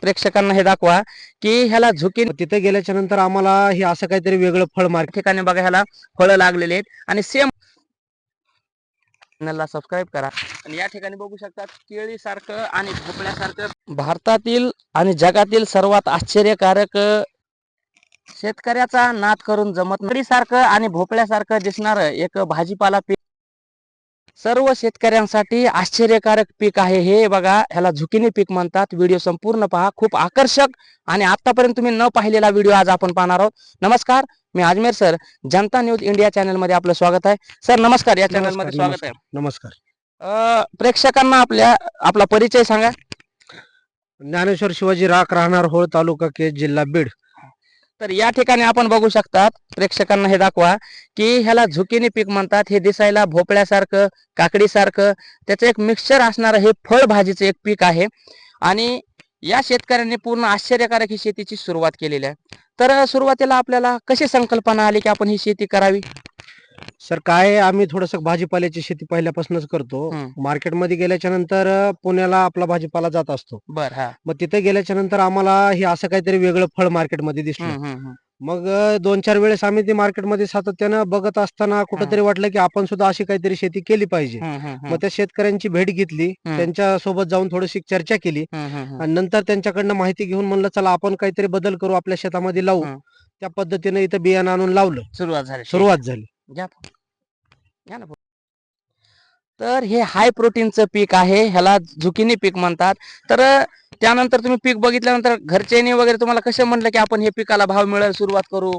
प्रेक्षकांना हे दाखवा की ह्याला झुकी तिथे गेल्याच्या नंतर आम्हाला हे असं काहीतरी वेगळं फळ मार्केट ठिकाणी बघा ह्याला फळं लागलेले आहेत आणि सेम चॅनलला सबस्क्राईब करा। आणि या ठिकाणी बघू शकता केळीसारखं आणि भोपळ्यासारखं भारतातील आणि जगातील सर्वात आश्चर्यकारक शेतकऱ्याचा नाद करून जमत नाही सारखं आणि भोपळ्यासारखं दिसणारं एक भाजीपाला पीक सर्व शेतकऱ्यांसाठी आश्चर्यकारक पीक आहे हे बघा। ह्याला झुकिनी पीक म्हणतात। व्हिडिओ संपूर्ण पहा, खूप आकर्षक आणि आतापर्यंत तुम्ही न पाहिलेला व्हिडिओ आज आपण पाहणार आहोत। नमस्कार, मी अजमेर सर, जनता न्यूज इंडिया चॅनल मध्ये आपलं स्वागत आहे। सर नमस्कार, या चॅनल मध्ये स्वागत आहे। नमस्कार। प्रेक्षकांना आपला परिचय सांगा। ज्ञानेश्वर शिवाजी राख, राहणार होळ, तालुका केज, जिल्हा बीड। तर या ठिकाणी आपण बघू शकतात, प्रेक्षकांना हे दाखवा की ह्याला झुकिनी पीक म्हणतात। हे दिसायला भोपळ्यासारखं, काकडीसारखं त्याचं एक मिक्सचर असणारं हे फळभाजीचं एक पीक आहे। आणि या शेतकऱ्यांनी पूर्ण आश्चर्यकारक ही शेतीची सुरुवात केलेली आहे। तर सुरुवातीला आपल्याला कशी संकल्पना आली की आपण ही शेती करावी? सर काय आम्ही थोडस भाजीपाल्याची शेती पहिल्यापासूनच करतो। मार्केटमध्ये गेल्याच्या नंतर पुण्याला आपला भाजीपाला जात असतो। बर हा मग तिथे गेल्याच्या नंतर आम्हाला हे असं काहीतरी वेगळं फळ मार्केटमध्ये दिसलं। मग 2-4 वेळेस आम्ही ते मार्केटमध्ये सातत्यानं बघत असताना कुठेतरी वाटलं की आपण सुद्धा अशी काहीतरी शेती केली पाहिजे। मग त्या शेतकऱ्यांची भेट घेतली, त्यांच्या सोबत जाऊन थोडीशी चर्चा केली आणि नंतर त्यांच्याकडनं माहिती घेऊन म्हणलं चला आपण काहीतरी बदल करू, आपल्या शेतामध्ये लावू। त्या पद्धतीने इथं बियाणं आणून लावलं, सुरुवात झाली। तर हे हाय प्रोटीनचं पीक आहे, ह्याला झुकिनी पीक म्हणतात। तर त्यानंतर तुम्ही पीक बघितल्यानंतर घरच्यांनी वगैरे तुम्हाला कसं म्हणलं की आपण हे पिकाला भाव मिळेल सुरुवात करू?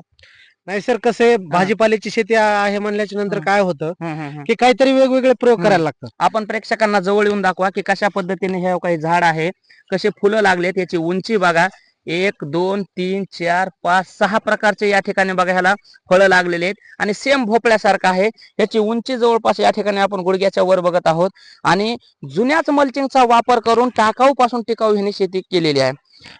नाही सर, कसं आहे भाजीपाल्याची शेती आहे म्हणल्याच्या नंतर काय होतं की काहीतरी वेगवेगळे प्रयोग करायला लागतात। आपण प्रेक्षकांना जवळ येऊन दाखवा की कशा पद्धतीने हे काही झाड आहे, कसे फुलं लागलेत, याची उंची बघा। 1 2 3 4 5 6 प्रकारचे या ठिकाणी बघा ह्याला फळं लागलेले आहेत आणि सेम भोपळ्यासारखं आहे। याची उंची जवळपास या ठिकाणी आपण गुडघ्याच्या वर बघत आहोत आणि जुन्याच मल्चिंगचा वापर करून टाकाऊ पासून टिकाऊ ह्याने शेती केलेली आहे।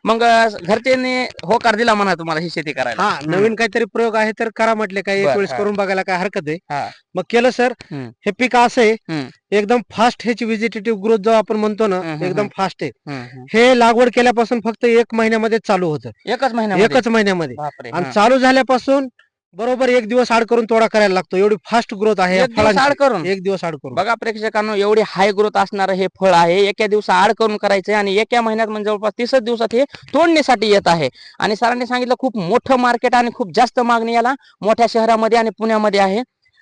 मग घरच्यांनी होकार दिला म्हणा तुम्हाला ही शेती करायला? हा, नवीन काहीतरी प्रयोग आहे तर करा म्हटले, काही एक वेळेस करून बघायला काय हरकत आहे। मग केलं सर। हे पीक असं आहे एकदम फास्ट, ह्याची व्हेजिटेटिव्ह ग्रोथ जो आपण म्हणतो ना एकदम फास्ट आहे। हे लागवड केल्यापासून फक्त 1 महिन्यामध्ये चालू होतं, एकच महिन्यामध्ये। बापरे, आणि चालू झाल्यापासून बरोबर 1 दिवस आड करून तोडा करायला लागतो, एवढी फास्ट ग्रोथ आहे या फळांची। 1 दिवस आड करून बघा प्रेक्षकांनो, एवढी हाय ग्रोथ असणारं हे फळ आहे। एका दिवसा आड करून करायचंय आणि एका महिन्यात म्हणजे जवळपास 30 दिवसात हे तोडणीसाठी येत आहे। आणि सरांनी सांगितलं खूप मोठं मार्केट आणि खूप जास्त मागणी याला मोठ्या शहरामध्ये आणि पुण्यामध्ये आहे।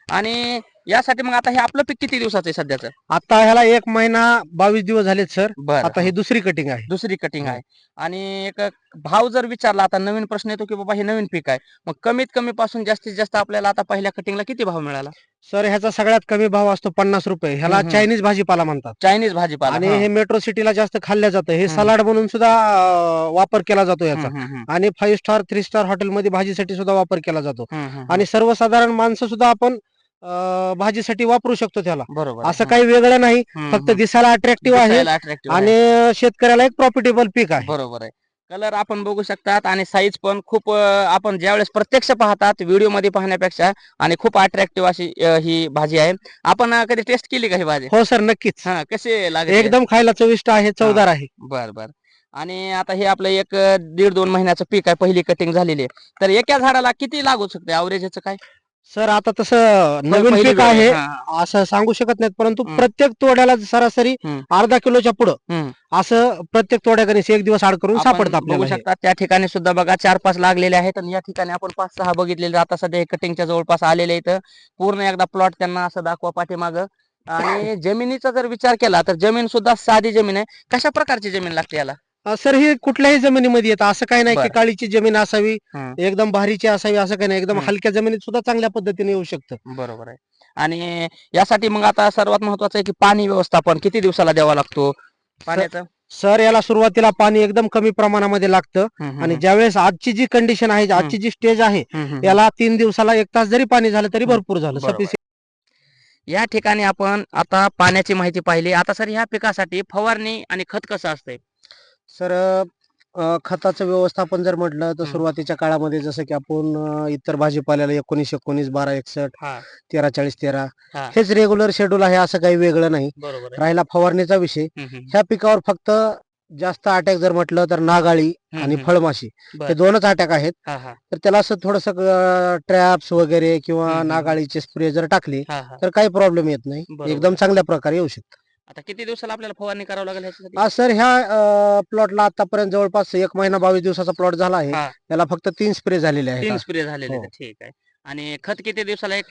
आणि यासाठी मग आता हे आपलं पीक किती दिवसाचं आहे सध्याचं? आता ह्याला 1 महिना 22 दिवस झालेत सर। बरं, आता ही दुसरी कटिंग आहे। दुसरी कटिंग आहे। आणि एक भाव जर विचारला, आता नवीन प्रश्न येतो की बाबा हे नवीन पीक आहे, मग कमीत कमी पासून जास्तीत जास्त आपल्याला आता पहिल्या कटिंगला किती भाव मिळाला? सर ह्याचा सगळ्यात कमी भाव असतो 50 रुपये। ह्याला चायनीज भाजीपाला म्हणतात, चायनीज भाजीपाला। आणि हे मेट्रो सिटीला जास्त खाल्ल्या जातं। हे सलाड म्हणून सुद्धा वापर केला जातो याचा, आणि 5 स्टार 3 स्टार हॉटेलमध्ये भाजीसाठी सुद्धा वापर केला जातो। आणि सर्वसाधारण माणसं सुद्धा आपण भाजीसाठी वापरू शकतो त्याला। बरोबर, असं काही वेगळं नाही, फक्त दिसायला अट्रॅक्टिव्ह आहे आणि शेतकऱ्याला एक प्रॉफिटेबल पीक आहे। बरोबर आहे। कलर आपण बघू शकतात आणि साईज पण खूप आपण ज्यावेळेस प्रत्यक्ष पाहतात व्हिडिओ मध्ये पाहण्यापेक्षा आणि खूप अट्रॅक्टिव्ह अशी ही भाजी आहे। आपण कधी टेस्ट केली का ही भाजी? हो सर, नक्कीच। कसे लागते? एकदम खायला चविष्ट आहे, चवदार आहे। बर बर। आणि आता हे आपलं 1-1.5-2 महिन्याचं पीक आहे, पहिली कटिंग झालेली आहे। तर एका झाडाला किती लागू शकते ॲव्हरेज याचं काय? सर आता तसं नवीन पीक आहे असं सांगू शकत नाहीत, परंतु प्रत्येक तोड्याला सरासरी अर्धा किलोच्या पुढं असं प्रत्येक तोड्याकडे 1 दिवस आड करून सापडतं आपल्याला। बघू शकता त्या ठिकाणी सुद्धा बघा 4-5 लागलेले आहेत आणि या ठिकाणी आपण 5-6 बघितलेले। आता सध्या कटिंगच्या जवळपास आलेले इथं पूर्ण एकदा प्लॉट त्यांना असं दाखवा पाठीमागं। आणि जमिनीचा जर विचार केला तर जमीन सुद्धा साधी जमीन आहे। कशा प्रकारची जमीन लागते याला? सर हे कुठल्याही जमिनीमध्ये येतं, असं काही नाही की काळीची जमीन असावी, एकदम भारीची असावी, असं काही नाही। एकदम हलक्या जमिनीत सुद्धा चांगल्या पद्धतीने येऊ शकतं। बरोबर आहे। आणि यासाठी मग आता सर्वात महत्वाचं आहे की पाणी व्यवस्थापन किती दिवसाला द्यावा लागतो पाण्याचं? सर याला सुरुवातीला पाणी एकदम कमी प्रमाणामध्ये लागतं, आणि ज्यावेळेस आजची जी कंडिशन आहे, आजची जी स्टेज आहे, याला 3 दिवसाला 1 तास जरी पाणी झालं तरी भरपूर झालं, सफिशियंट। या ठिकाणी आपण आता पाण्याची माहिती पाहिली। आता सर ह्या पिकासाठी फवारणी आणि खत कसं असतंय? सर खताचं व्यवस्थापन जर म्हटलं तर सुरुवातीच्या काळामध्ये जसं की आपण इतर भाजीपाल्याला 19-19 12-61 13-40-13 हेच रेग्युलर शेड्यूल आहे, असं काही वेगळं नाही। राहिला फवारणीचा विषय, ह्या पिकावर फक्त जास्त अटॅक जर म्हटलं तर नागाळी आणि फळमाशी बर. हे दोनच अटॅक आहेत. हा हा तर त्याला असं थोडस ट्रॅप्स वगैरे किंवा हम्म. नागाळीचे स्प्रे जर टाकले हा हा तर काही प्रॉब्लेम येत नाही, बरोबर एकदम आहे. चांगल्या प्रकारे येऊ शकतं. आता किती दिवसाला आपल्याला फवारणी करावं लागेल ह्याच्यासाठी? हा सर, ह्या प्लॉटला आतापर्यंत जवळपास 1 महिना 22 दिवसाचा प्लॉट झाला आहे. हा त्याला फक्त 3 स्प्रे झालेले आहेत. 3 स्प्रे झालेले हो. आहेत. ठीक आहे. आणि खत किती दिवसाला एक?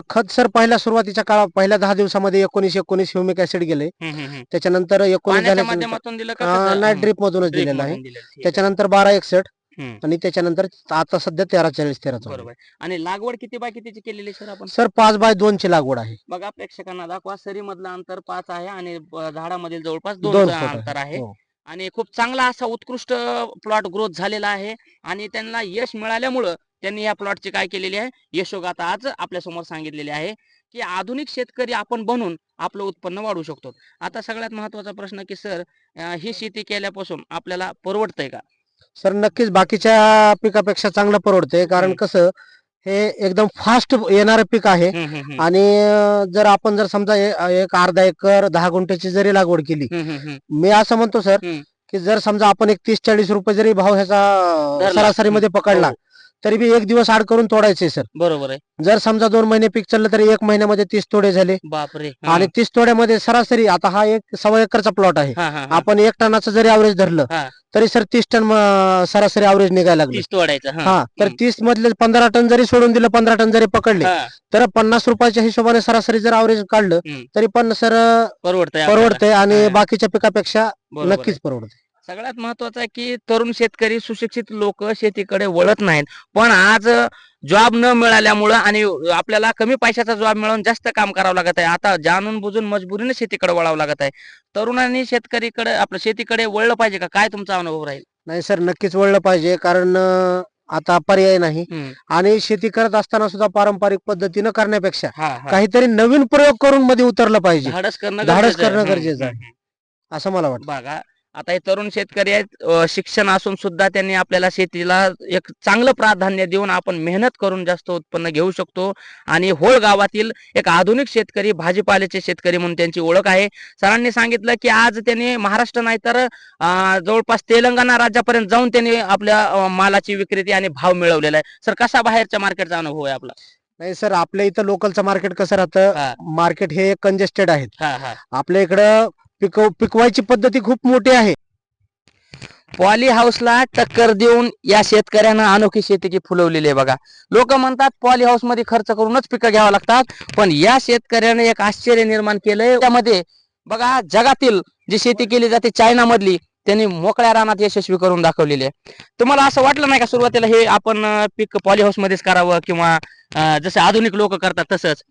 खत सर पहिल्या सुरुवातीच्या काळात पहिल्या 10 दिवसामध्ये 19 ह्युमिक ऍसिड गेले. त्याच्यानंतर 19 पाण्याच्या झाल्याच्या माध्यमातून दिलं का कसं? नाही, ड्रिप मधूनच ड्रीप दिलेलं आहे. मधून दिलेलं. ठीक आहे. त्याच्यानंतर 1261 हम्म. आणि त्याच्यानंतर आता सध्या 1340 13 चालू बरोबर. आणि लागवड किती बाय कितीची केलेली सर आपण? सर 5x2 ची लागवड आहे. बघा प्रेक्षकांना दाखवा, सरी मधलं अंतर 5 आहे आणि झाडामधील जवळपास 2 2 फूट अंतर आहे. हो. आणि खूप चांगला असा उत्कृष्ट प्लॉट ग्रोथ झालेला आहे आणि त्यांना यश मिळाल्यामुळं त्यांनी या प्लॉटची काय केलेली आहे, यशोगाथा आज आपल्या समोर सांगितलेली आहे की आधुनिक शेतकरी आपण बनून आपलं उत्पन्न वाढवू शकतो. आता सगळ्यात महत्वाचा प्रश्न की सर, ही शेती केल्यापासून आपल्याला परवडतंय का? सर नक्कीच बाकीच्या पिकापेक्षा चांगलं परवडते, कारण कसं हे एकदम फास्ट येणारं पीक आहे. आणि जर आपण जर समजा एक अर्धा एकर 10 गुंठ्याची जरी लागवड केली, मी असं म्हणतो सर की जर समजा आपण एक 30-40 रुपये जरी भाव ह्याचा धरला. सरासरीमध्ये पकडला हो. तरी बी एक दिवस आड करून तोडायचे सर. बरोबर आहे. जर समजा 2 महिने पीक चाललं तर 1 महिन्यामध्ये 30 तोडे झाले. बापरे. आणि 30 तोड्यामध्ये सरासरी आता हा एक 1.25 एकरचा प्लॉट आहे. आपण आपण 1 टनाचं जरी ॲव्हरेज धरलं तरी सर 30 टन सरासरी ॲव्हरेज निघायला लागले. 30 तोडायचं. हा, तर 30 मधले 15 टन जरी सोडून दिलं, 15 टन जरी पकडले तर 50 रुपयाच्या हिशोबाने सरासरी जर ॲव्हरेज काढलं तरी पण सर परवडतंय आणि बाकीच्या पिकापेक्षा नक्कीच परवडते. सगळ्यात महत्वाचं आहे की तरुण शेतकरी, सुशिक्षित लोक शेतीकडे वळत नाहीत. पण आज जॉब न मिळाल्यामुळं आणि आपल्याला कमी पैशाचा जॉब मिळून जास्त काम करावं लागत आहे. आता जाणून बुजून मजबुरीने शेतीकडे वळावं लागत आहे. तरुणांनी शेतकरीकडे आपल्या शेतीकडे वळलं पाहिजे का? काय तुमचा अनुभव राहील? नाही सर, नक्कीच वळलं पाहिजे, कारण आता पर्याय नाही. आणि शेती करत असताना सुद्धा पारंपरिक पद्धतीनं करण्यापेक्षा काहीतरी नवीन प्रयोग करून मध्ये उतरलं पाहिजे. धाडस करणं गरजेचं आहे असं मला वाटतं. बघा, आता हे तरुण शेतकरी आहेत, शिक्षण असून सुद्धा त्यांनी आपल्याला शेतीला एक चांगलं प्राधान्य देऊन आपण मेहनत करून जास्त उत्पन्न घेऊ शकतो. आणि होळ गावातील एक आधुनिक शेतकरी, भाजीपाल्याचे शेतकरी म्हणून त्यांची ओळख आहे. सरांनी सांगितलं की आज त्यांनी महाराष्ट्र नाही तर जवळपास तेलंगणा राज्यापर्यंत जाऊन त्यांनी आपल्या मालाची विक्रेती आणि भाव मिळवलेला आहे. सर, कसा बाहेरच्या मार्केटचा अनुभव आहे आपला? नाही सर, आपल्या इथं लोकलचं मार्केट कसं राहतं, मार्केट हे कंजेस्टेड आहेत. आपल्या इकडं पिकवायची पद्धती खूप मोठी आहे. पॉली हाऊसला टक्कर देऊन या शेतकऱ्यानं अनोखी शेती फुलवलेली आहे. बघा, लोक म्हणतात पॉली हाऊस मध्ये खर्च करूनच पिकं घ्यावं लागतात, पण या शेतकऱ्याने एक आश्चर्य निर्माण केलंय. त्यामध्ये बघा, जगातील जी शेती केली जाते चायना मधली, त्यांनी मोकळ्या रानात यशस्वी करून दाखवलेली आहे. तुम्हाला असं वाटलं नाही का सुरुवातीला हे आपण पीक पॉली हाऊस मध्येच करावं किंवा जसे आधुनिक लोक करतात तसंच?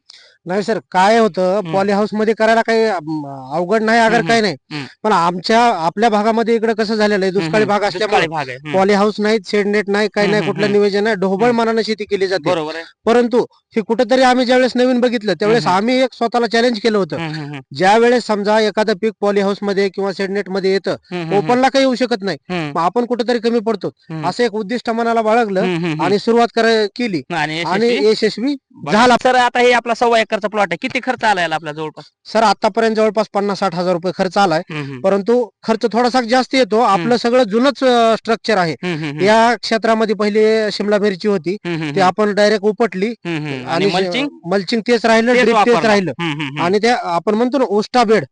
नाही सर, काय होतं, पॉली हाऊस मध्ये करायला काही अवघड नाही अगर काही नाही, पण आपल्या भागामध्ये इकडे कसं झालेलं आहे, दुष्काळी भाग असल्यामुळे पॉली हाऊस नाही, शेड नेट नाही, काही नाही, कुठलं नियोजन नाही, ढोबळ मानाने शेती केली जाते. बरोबर आहे. परंतु हे कुठेतरी आम्ही ज्यावेळेस नवीन बघितलं त्यावेळेस आम्ही एक स्वतःला चॅलेंज केलं होतं. ज्या वेळेस समजा एखादं पीक पॉली हाऊस मध्ये किंवा शेड नेट मध्ये येतं, ओपनला काही येऊ शकत नाही, मग आपण कुठेतरी कमी पडतो, असं एक उद्दिष्ट मनाला बाळगलं आणि सुरुवात केली आणि यशस्वी झाला. सर, आता हे आपला 1.25 एकरचा प्लॉट आहे, किती खर्च आलाय आपला जवळपास? सर, आतापर्यंत जवळपास 50-60 हजार रुपये खर्च आलाय, परंतु खर्च थोडासा जास्त येतो. आपलं सगळं जुनच स्ट्रक्चर आहे. या क्षेत्रामध्ये पहिले शिमला मिरची होती, ती आपण डायरेक्ट उपटली आणि मल्चिंग तेच राहिलं, ड्रिप तेच राहिलं, आणि त्या आपण म्हणतो ना उष्टा बेड,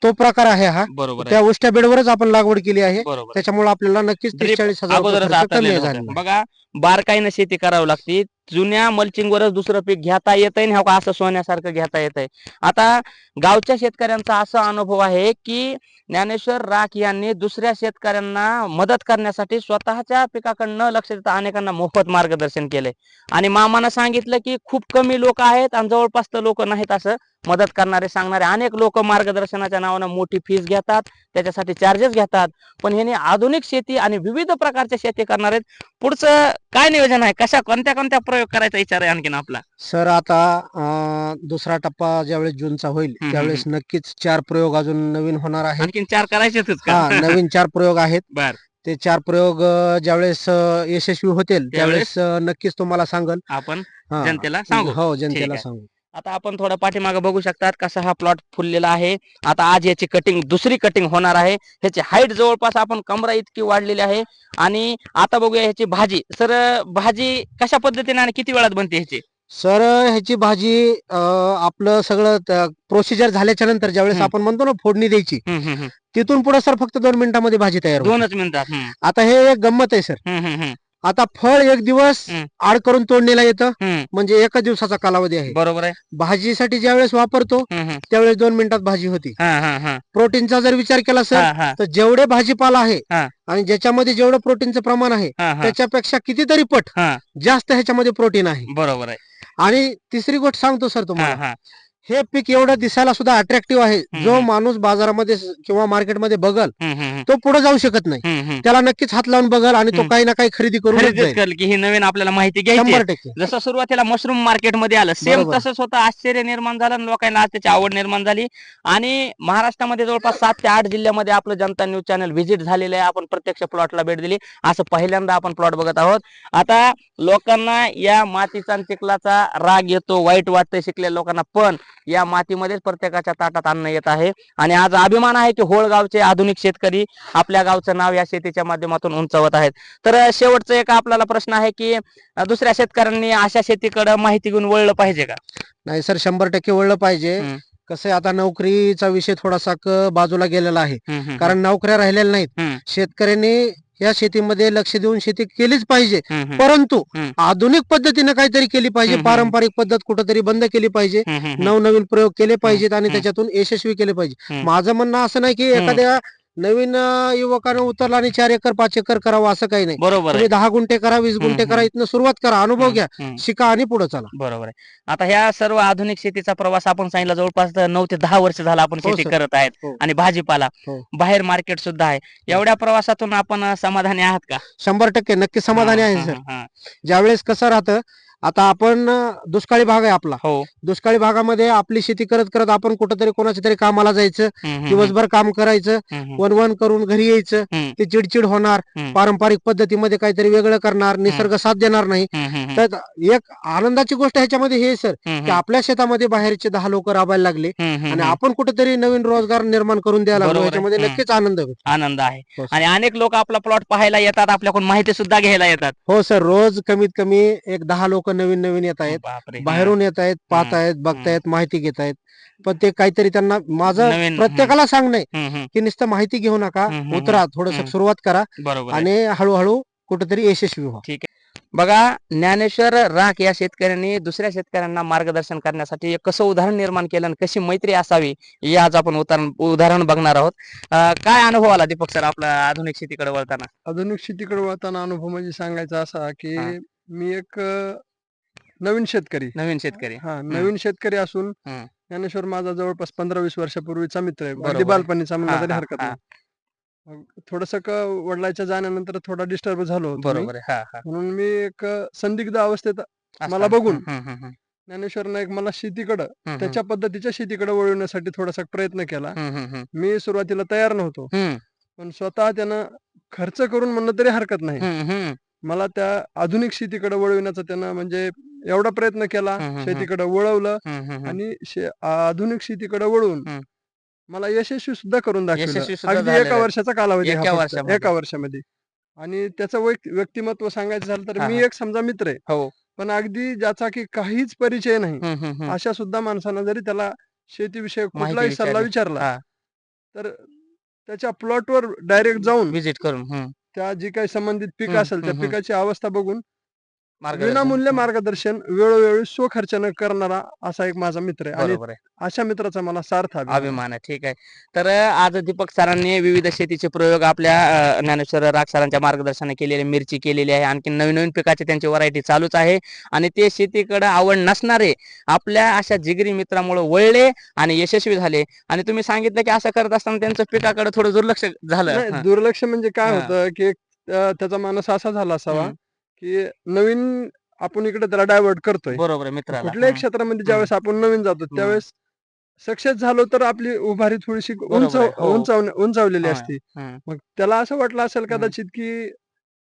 तो प्रकार आहे हा. त्या उष्ट्या बेडवरच आपण लागवड केली आहे. त्याच्यामुळे आपल्याला नक्कीच 30-40 हजार कमी झाले. बघा, बारकाईनं शेती करावी लागते. जुन्या मल्चिंग वरच दुसरं पीक घेता येत नाही, असं सोन्यासारखं घेता येत आहे. आता गावच्या शेतकऱ्यांचा असा अनुभव आहे की ज्ञानेश्वर राख यांनी दुसऱ्या शेतकऱ्यांना मदत करण्यासाठी स्वतःच्या पिकाकडे न लक्ष देता अनेकांना मोफत मार्गदर्शन केले. आणि मामानं सांगितलं की खूप कमी लोक आहेत आणि जवळपास तर लोक नाहीत असं मदत करणारे, सांगणारे. अनेक लोक मार्गदर्शनाच्या नावानं मोठी फीस घेतात, त्याच्यासाठी चार्जेस घेतात, पण ह्याने आधुनिक शेती आणि विविध प्रकारच्या शेती करणार आहेत. पुढचं काय नियोजन आहे? कोणत्या प्रयोग करायचा विचार आहे आणखीन आपला? सर, आता दुसरा टप्पा ज्यावेळेस जूनचा होईल त्यावेळेस नक्कीच 4 प्रयोग अजून नवीन होणार आहेत. आणखीन 4 करायचेच का? नवीन 4 प्रयोग आहेत. बर, ते 4 प्रयोग ज्यावेळेस यशस्वी होतील त्यावेळेस नक्कीच तुम्हाला सांगल, आपण जनतेला सांगू. हो, जनतेला सांगू. आता आपण थोडा पाठीमागे बघू शकतात कसा हा प्लॉट फुललेला आहे. आता आज याची कटिंग, दुसरी कटिंग होणार आहे. ह्याची हाईट जवळपास आपण कमरा इतकी वाढलेली आहे. आणि आता बघूया ह्याची भाजी. सर, भाजी कशा पद्धतीने आणि किती वेळात बनते ह्याची? सर ह्याची भाजी आपलं सगळं प्रोसिजर झाल्याच्या नंतर ज्यावेळेस हम्म. आपण म्हणतो ना फोडणी द्यायची, हम्म, हम्म, हम्म. तिथून पुढे सर फक्त 2 मिनिटांमध्ये भाजी तयार होते. 2च मिनिटात. हम्म. आता हे एक गंमत आहे सर. हम्म, हम्म, हम्म. आता फळ 1 दिवस हम्म. आड करून तोडणीला येतं, हम्म. म्हणजे 1 दिवसाचा कालावधी आहे. बरोबर आहे. भाजीसाठी ज्यावेळेस वापरतो हम्म, हम्म. त्यावेळेस 2 मिनिटात भाजी होती. हा, हा, हा. प्रोटीनचा जर विचार केला सर, हा, हा. तर जेवढे भाजीपाला आहे हा. आणि ज्याच्यामध्ये जेवढं प्रोटीनचं प्रमाण आहे हा, हा. त्याच्यापेक्षा कितीतरी पट हा. जास्त ह्याच्यामध्ये प्रोटीन आहे. बरोबर आहे. आणि तिसरी गोष्ट सांगतो सर हा, तुम्हाला, हा. हे पीक एवढं दिसायला सुद्धा अट्रॅक्टिव्ह आहे. जो हम्म. माणूस बाजारामध्ये किंवा मार्केटमध्ये बघल हम्म, हम्म, तो पुढे जाऊ शकत नाही. हम्म. त्याला नक्कीच हात लावून बघल आणि तो हम्म. काही ना काही खरेदी करून खरेदीच करेल की ही नवीन आपल्याला माहिती घ्यायची आहे. 100%. जसं सुरुवातीला मशरूम मार्केटमध्ये आलं, सेम बरोबर. तसंच होतं. आश्चर्य निर्माण झालं आणि लोकांना आज त्याची आवड निर्माण झाली. आणि महाराष्ट्रामध्ये जवळपास 7 ते 8 जिल्ह्यामध्ये आपलं जनता न्यूज चॅनल व्हिजिट झालेलं आहे. आपण प्रत्यक्ष प्लॉटला भेट दिली. असं पहिल्यांदा आपण प्लॉट बघत आहोत. आता लोकांना या मातीचा आणि चिखलाचा राग येतो, वाईट वाटतं शिकलेल्या लोकांना, पण या मातीमध्येच प्रत्येकाच्या ताटात अन्न येत आहे. आणि आज अभिमान आहे की होळगावचे आधुनिक शेतकरी आपल्या गावचं नाव या शेतीच्या माध्यमातून उंचावत आहेत. तर शेवटचं एक आपल्याला प्रश्न आहे की दुसऱ्या शेतकऱ्यांनी अशा शेतीकडे माहिती घेऊन वळलं पाहिजे का? नाही सर, 100% वळलं पाहिजे. हम्म. कसं आहे, आता नोकरीचा विषय थोडासा बाजूला गेलेला आहे, हम्म, हम्म, कारण नोकऱ्या राहिलेल्या नाहीत. हम्म. शेतकऱ्यांनी या शेतीमध्ये लक्ष देऊन शेती केलीच पाहिजे, हम्म, हम्म, परंतु हम्म. आधुनिक पद्धतीने काहीतरी केली पाहिजे. हम्म, हम्म. पारंपरिक पद्धत कुठेतरी बंद केली पाहिजे. हम्म, हम्म, हम्म. नवनवीन प्रयोग केले पाहिजेत आणि हम्म. त्याच्यातून यशस्वी केले पाहिजे. हम्म. माझं म्हणणं असं नाही की हम्म. एखाद्या नवीन युवकानं उतरला आणि 4 एकर 5 एकर करावं, असं काही नाही. बरोबर आहे. तुम्ही 10 गुंठे करा, 20 हम्म, गुंठे करा, हम्म. इथनं सुरुवात करा, अनुभव हम्म, घ्या, हम्म. शिका आणि पुढे चला. बरोबर आहे. आता ह्या सर्व आधुनिक शेतीचा प्रवास आपण सांगितला, जवळपास 9 ते 10 वर्ष झाला आपण हो शेती सर. करत आहेत. हो. आणि भाजीपाला हो. बाहेर मार्केट सुद्धा आहे. एवढ्या प्रवासातून आपण समाधानी आहात का? 100% नक्की समाधानी आहे सर. हा. ज्यावेळेस कसं राहतं, आता आपण दुष्काळी भाग आहे आपला. हो. दुष्काळी भागामध्ये आपली शेती करत करत आपण कुठंतरी कोणाच्या तरी कामाला जायचं, हम्म, हम्म, दिवसभर काम करायचं, हम्म, वनवन करून घरी यायचं. हम्म, ते चिडचिड होणार, हम्म. पारंपरिक पद्धतीमध्ये काहीतरी वेगळं करणार, निसर्ग साथ देणार नाही. हम्म, हम्म, तर एक आनंदाची गोष्ट ह्याच्यामध्ये हे सर, हम्म, की आपल्या शेतामध्ये बाहेरचे 10 लोक राबायला लागले हम्म, हम्म, आणि हम्म. आपण कुठेतरी नवीन रोजगार निर्माण करून द्यायला लागलो. बरोबर आहे. ह्याच्यामध्ये हम्म. नक्कीच आनंद होतो. आनंद आहे. हो सर. आणि अनेक लोक आपला प्लॉट पाहायला येतात, आपल्याकडून माहिती सुद्धा घ्यायला येतात. हो सर, रोज कमीत कमी एक 10 लोक नवीन नवीन येत आहेत, बापरे. बाहेरून येत आहेत, पाहत आहेत, बघतायत, माहिती घेत आहेत. पण ते काहीतरी त्यांना माझं नवीन. प्रत्येकाला सांगणं आहे हम्म, हम्म. की नुसतं माहिती घेऊ नका, हम्म, हम्म, उतरा, थोडस हम्म. सुरुवात करा बरोबर आहे. आणि हळूहळू कुठेतरी यशस्वी व्हा. ठीक आहे. बघा, ज्ञानेश्वर राख या शेतकऱ्यांनी दुसऱ्या शेतकऱ्यांना मार्गदर्शन करण्यासाठी एक कसं उदाहरण निर्माण केलं आणि कशी मैत्री असावी हे आज आपण उदाहरण बघणार आहोत. काय अनुभव आला दीपक सर आपला आधुनिक शेतीकडे वळताना? आधुनिक शेतीकडे वळताना अनुभव म्हणजे सांगायचा असा की हा. मी एक नवीन शेतकरी नवीन शेतकरी. नवीन शेतकरी असून हम्म. ज्ञानेश्वर माझा जवळपास 15-20 वर्षापूर्वीचा मित्र आहे. बरोबर अगदी आहे. बालपणीचा म्हणला हा, तरी हा, हरकत हा. नाही. थोडस वडिलांच्या जाण्यानंतर थोडा डिस्टर्ब झालो होतो मी. बरोबर आहे. हा, हा. म्हणून मी एक संदिग्ध अवस्थेत मला असताना. बघून हम्म, हम्म, हम्म. ज्ञानेश्वरनं एक मला शेतीकडं हम्म, त्याच्या पद्धतीच्या शेतीकडे वळवण्यासाठी थोडासा प्रयत्न केला. हम्म, हम्म, हम्म. मी सुरुवातीला तयार नव्हतो, हम्म, पण स्वतः त्यानं खर्च करून म्हणलं तरी हरकत नाही, हम्म, हम्म. मला त्या आधुनिक शेतीकडे वळविण्याचा त्यानं म्हणजे एवढा प्रयत्न केला, हम्म, हम्म, शेतीकडे वळवलं हम्म, हम्म, हम्म. आणि आधुनिक शेतीकडे वळवून हम्म. मला यशस्वी सुद्धा करून दाखवलं. यशस्वी सुद्धा अगदी झालेलं एका आहे. वर्षाचा कालावधी हा एका फक्त. वर्षामध्ये. एका वर्षामध्ये. आणि त्याचं व्यक्तिमत्व सांगायचं झालं तर हा, मी हा. एक समजा मित्र आहे, हो. पण अगदी ज्याचा की काहीच परिचय नाही हम्म, हम्म, हम्म. अशा सुद्धा माणसानं जरी त्याला शेतीविषयक माहिती कुठलाही सल्ला विचारली. विचारला हा. तर त्याच्या प्लॉटवर डायरेक्ट जाऊन विजिट करून. हम्म. त्या जी काही संबंधित पीक हम्म, असेल त्या हम्म, हम्म. पिकाची अवस्था बघून मार्गदर्शन. विनामूल्य हम्म. मार्गदर्शन वेळोवेळी स्वखर्चानं करणारा असा एक माझा मित्र आहे आणि बरोबर आहे. अशा मित्राचा मला सार्थ अभिमान आहे. अभिमान आहे. ठीक आहे. तर आज दीपक सरांनी विविध शेतीचे प्रयोग आपल्या ज्ञानेश्वर राख सरांच्या मार्गदर्शनाने केलेले, मिरची केलेली आहे, आणखी नवीन नवीन पिकाचे त्यांची व्हरायटी चालूच आहे. आणि ते शेतीकडे आवड नसणारे आपल्या अशा जिगरी मित्रामुळे वळले आणि यशस्वी झाले. आणि तुम्ही सांगितलं की असं करत असताना त्यांचं पिकाकडे थोडं दुर्लक्ष झालं. नाही, दुर्लक्ष म्हणजे काय हा. होतं की त्याचा मानस असा झाला असावा हम्म. की नवीन आपण इकडे त्याला डायव्हर्ट करतोय. बरोबर आहे. मित्राला. कुठल्याही हम्म. क्षेत्रामध्ये ज्यावेळेस आपण नवीन जातो त्यावेळेस सक्सेस झालो तर आपली उभारी थोडीशी बरोबर आहे. हो. उंचावलेली हा. असते. हम्म. मग त्याला असं वाटलं असेल कदाचित की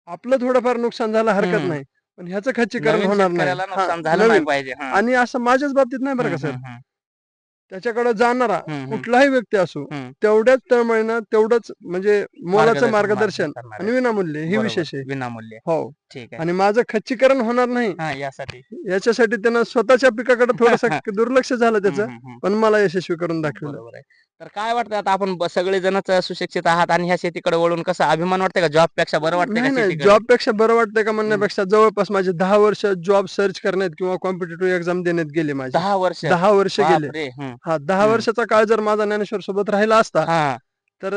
आपलं थोडंफार नुकसान झालं हरकत हम्म. नाही, पण ह्याचं खच्चीकरण नवीन होणार नाही. शेतकऱ्याला हा, नुकसान झालं नाही नवीन. पाहिजे. हा. आणि असं माझ्याच बाबतीत नाही बरं का हम्म, सर, हम्म, त्याच्याकडे जाणारा हम्म, हम्म, कुठलाही व्यक्ती असो हम्म. तेवढ्याच तळमळीनं तेवढंच म्हणजे मोलाचं मार्गदर्शन करणार आणि आहे. विनामूल्य हे बरोबर, विशेष आहे. विनामूल्य. हो. ठीक आहे. आणि माझं खच्चीकरण होणार नाही हा, यासाठी. याच्यासाठी त्यानं स्वतःच्या पिकाकडे थोडस दुर्लक्ष झालं हम्म, त्याचं, हम्म, हम्म. पण मला यशस्वी करून दाखवलं. बरोबर आहे. तर काय वाटतं आता आपण सगळेजणच सुशिक्षित आहात आणि ह्या शेतीकडे वळून कसं अभिमान वाटतंय का? जॉब पेक्षा बरं वाटतंय का नाही नाही, शेतीकडे? जॉब पेक्षा बरं वाटतंय का म्हणण्यापेक्षा जवळपास माझे 10 वर्ष जॉब सर्च करण्यात किंवा कॉम्पिटेटिव्ह एक्झाम देण्यात गेले माझे. 10 वर्ष. 10 वर्ष गेले. बापरे! हं. हा, 10 हं. वर्षाचा काळ जर माझा ज्ञानेश्वर सोबत राहिला असता हां. तर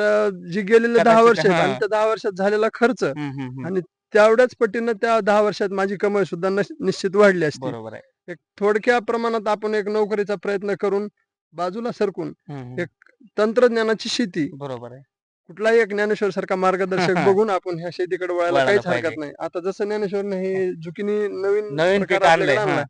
जी गेलेले 10 कदाचित वर्ष आहेत आणि हां. त्या 10 वर्षात झालेला खर्च हं, हं, हं. आणि तेवढ्याच पटीनं त्या 10 वर्षात माझी कमाई सुद्धा निश्चित वाढली असती. बरोबर आहे. एक थोडक्या प्रमाणात आपण एक नोकरीचा प्रयत्न करून बाजूला सरकून हं, हं. एक तंत्रज्ञानाची शेती, बरोबर आहे. कुठलाही एक ज्ञानेश्वर सारखा मार्गदर्शक बघून आपण ह्या शेतीकडे वळायला वळायला काहीच पाहिजे. हरकत नाही. आता जसं ज्ञानेश्वरने हे झुकिनी नवीन नवीन प्रकार पीक आणलंय. आपल्याकडे आणलाय, हां.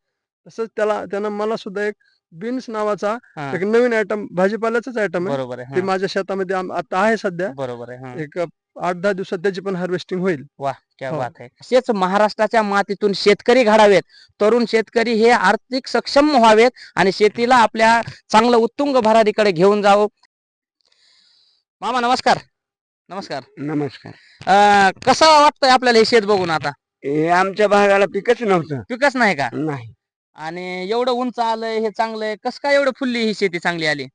तसंच त्यानं मला सुद्धा एक बीन्स नावाचा हां. एक नवीन आयटम, भाजीपाल्याचाच आयटम आहे. बरोबर आहे. ते हां. माझ्या शेतामध्ये आता आहे सध्या. बरोबर आहे. हां. एक 8-10 दिवसात त्याची पण हार्वेस्टिंग होईल. वाह! क्या हो. बात है! असेच महाराष्ट्राच्या मातीतून शेतकरी घडावेत. तरुण शेतकरी हे आर्थिक सक्षम व्हावेत आणि शेतीला आपल्या चांगलं उत्तुंग भरारीकडे घेऊन जावं. मामा नमस्कार. नमस्कार. नमस्कार. कसं वाटतंय आपल्याला हे शेत बघून आता? हे आमच्या भागाला पिकच नव्हतं. पिकच नाही का? नाही. आणि एवढं उंच आलंय, हे चांगलंय. कसं काय एवढं फुलली ही शेती चांगली आली?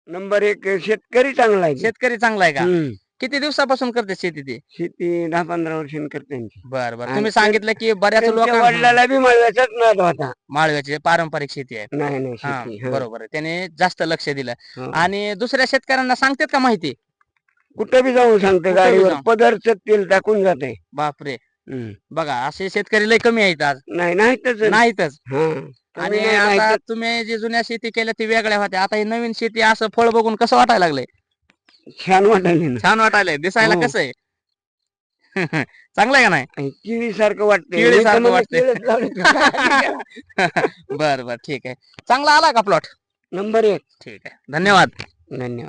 नंबर 1 शेतकरी चांगला आहे. शेतकरी चांगला आहे का? हम्म. किती दिवसापासून करते शेती ती? शेती 10-15 वर्षांनी करते त्यांची. बर बर. आणि तुम्ही सांगितलं की बऱ्याच त्यांच्या लोकांना वडिलाला बी मळव्याचाच नाद होता. माळव्याची पारंपरिक शेती आहे. नाही नाही हा, शेती. हा. बरोबर आहे. त्याने जास्त लक्ष दिलं. हो. आणि दुसऱ्या शेतकऱ्यांना सांगतात का माहिती? कुठं बी जाऊन सांगते, कुठं बी गाडीवर जाऊन. पदरच तेल टाकून जाते. बापरे! बघा असे शेतकरी लय कमी आहेत आज. नाही नाही तसं. नाहीतच. हा. आणि नाही, आता नाही, तुम्ही जी जुन्या शेती केल्या ती वेगळ्या होत्या. आता ही नवीन शेती असं फळ बघून कसं वाटायला लागलंय? छान वाटायला ना. छान वाटायलंय. दिसायला हो. कसं आहे? चांगलं आहे का नाही? केळी सारखं वाटतंय. केळीसारखं मी तर वाटतंय. केळीच लावली. बर बर, ठीक आहे. चांगला आला का प्लॉट? नंबर 1. ठीक आहे. धन्यवाद. धन्यवाद.